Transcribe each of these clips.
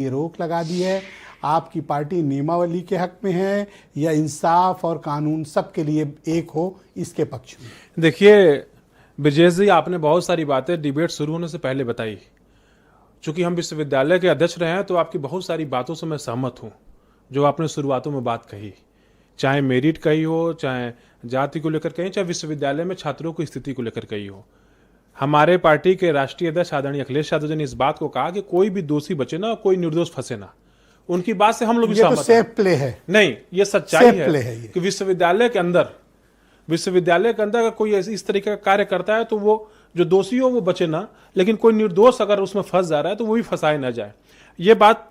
ये रोक लगा दी है। आपकी पार्टी नियमावली के हक में है या इंसाफ और कानून सबके लिए एक हो, इसके पक्ष में? देखिए ब्रजेश जी, आपने बहुत सारी बातें डिबेट शुरू होने से पहले बताई। चूंकि हम विश्वविद्यालय के अध्यक्ष रहे हैं तो आपकी बहुत सारी बातों से मैं सहमत हूँ, जो आपने शुरुआतों में बात कही, चाहे मेरिट कही हो, चाहे जाति को लेकर कही, चाहे विश्वविद्यालय में छात्रों की स्थिति को लेकर कही हो। हमारे पार्टी के राष्ट्रीय अध्यक्ष आदरणीय अखिलेश यादव जी ने इस बात को कहा कि कोई भी दोषी बचे ना, कोई निर्दोष फंसे ना। उनकी बात से हम लोग भी सहमत हैं। ये तो सेफ प्ले है। नहीं, ये सच्चाई है कि विश्वविद्यालय के अंदर अगर कोई इस तरीके का कार्य करता है तो वो जो दोषी हो वो बचे ना, लेकिन कोई निर्दोष अगर उसमें फंस जा रहा है तो वो भी फंसाए ना जाए। ये बात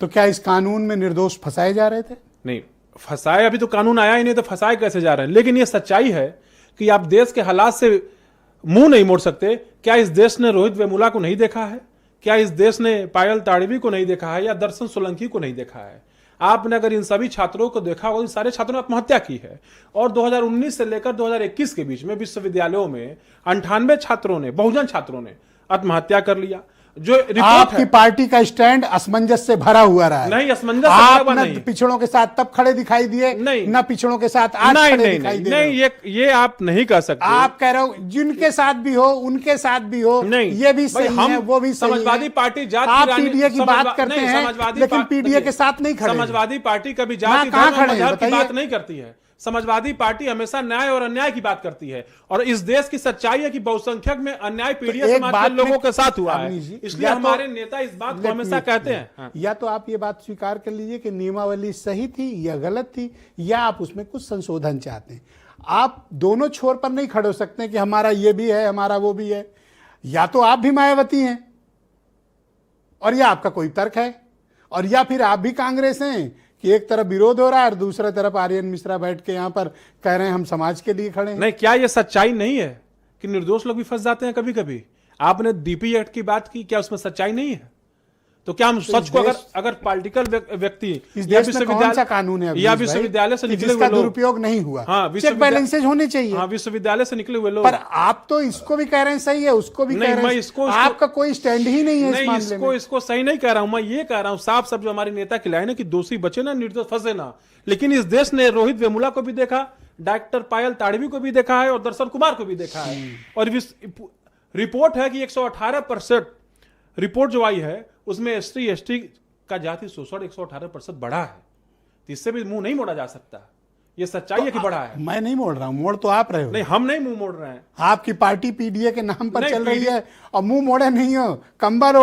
तो क्या इस कानून में निर्दोष फंसाए जा रहे थे? नहीं, फंसाए अभी तो कानून आया ही नहीं, तो फंसाए कैसे जा रहे हैं? लेकिन ये सच्चाई है कि आप देश के हालात से मुंह नहीं मोड़ सकते। क्या इस देश ने रोहित वेमुला को नहीं देखा है? क्या इस देश ने पायल ताड़वी को नहीं देखा है या दर्शन सोलंकी को नहीं देखा है? आपने अगर इन सभी छात्रों को देखा हो, इन सारे छात्रों ने आत्महत्या की है। और 2019 से लेकर 2021 के बीच में विश्वविद्यालयों में 98 छात्रों ने, बहुजन छात्रों ने आत्महत्या कर लिया। जो रिपोर्ट आपकी पार्टी का स्टैंड असमंजस से भरा हुआ रहा है। नहीं, असमंजस आप न पिछड़ों के साथ तब खड़े दिखाई दिए, नहीं, न पिछड़ों के साथ आज खड़े दिखाई दे रहे हो। ये आप नहीं कर सकते। आप कह रहे हो जिनके साथ भी हो उनके साथ भी हो, नहीं, ये भी सही है, वो भी सही है। समाजवादी पार्टी जात आप पीडीए की बात करते हैं, लेकिन पीडीए के साथ नहीं खड़े। समाजवादी पार्टी कभी जाति धर्म की बात नहीं करती है। समाजवादी पार्टी हमेशा न्याय और अन्याय की बात करती है, और इस देश की सच्चाई है कि बहुसंख्यक में अन्याय पीड़ित समाज के लोगों के साथ हुआ है। इसलिए हमारे नेता इस बात को हमेशा कहते हैं। या तो आप ये बात स्वीकार कर लीजिए कि नियमावली सही थी या गलत थी, या आप उसमें कुछ संशोधन चाहते हैं। आप दोनों छोर पर नहीं खड़े हो सकते कि हमारा ये भी है, हमारा वो भी है। या तो आप भी मायावती हैं और यह आपका कोई तर्क है, और या फिर आप भी कांग्रेस हैं कि एक तरफ विरोध हो रहा है और दूसरा तरफ आर्यन मिश्रा बैठ के यहां पर कह रहे हैं हम समाज के लिए खड़े हैं। नहीं, क्या यह सच्चाई नहीं है कि निर्दोष लोग भी फंस जाते हैं कभी कभी? आपने डीपी एक्ट की बात की, क्या उसमें सच्चाई नहीं है? तो क्या हम सच को अगर पॉलिटिकल व्यक्ति इस देश में कौन सा कानून है या विश्वविद्यालय से निकले हुए लोग, दुरुपयोग नहीं हुआ, हाँ, चेक बैलेंसेज होने चाहिए, हाँ, विश्वविद्यालय से निकले हुए लोग। पर आप तो इसको भी कह रहे हैं सही है, उसको भी कह रहे हैं, आपका कोई स्टैंड ही नहीं है इस मामले में। इसको सही नहीं कह रहा हूं मैं, ये कह रहा हूं साफ साफ जो हमारे नेता की लाइन है कि दोषी बचे ना, निर्दोष फंसे ना। लेकिन इस देश ने रोहित वेमुला को भी देखा, डॉक्टर पायल ताड़वी को भी देखा है और दर्शन कुमार को भी देखा है। और रिपोर्ट है कि 118% रिपोर्ट जो आई है उसमें एसटी एसटी का जाति शोषण 118% बढ़ा है। इससे भी मुंह नहीं मोड़ा जा सकता। ये सच्चाई है कि बढ़ा है। मैं नहीं मोड़ रहा हूं, मोड़ तो आप रहे हो। नहीं, हम नहीं मुंह मोड़ रहे हैं। आपकी पार्टी पीडीए के नाम पर चल रही है और मुंह मोड़े नहीं हो, कंबल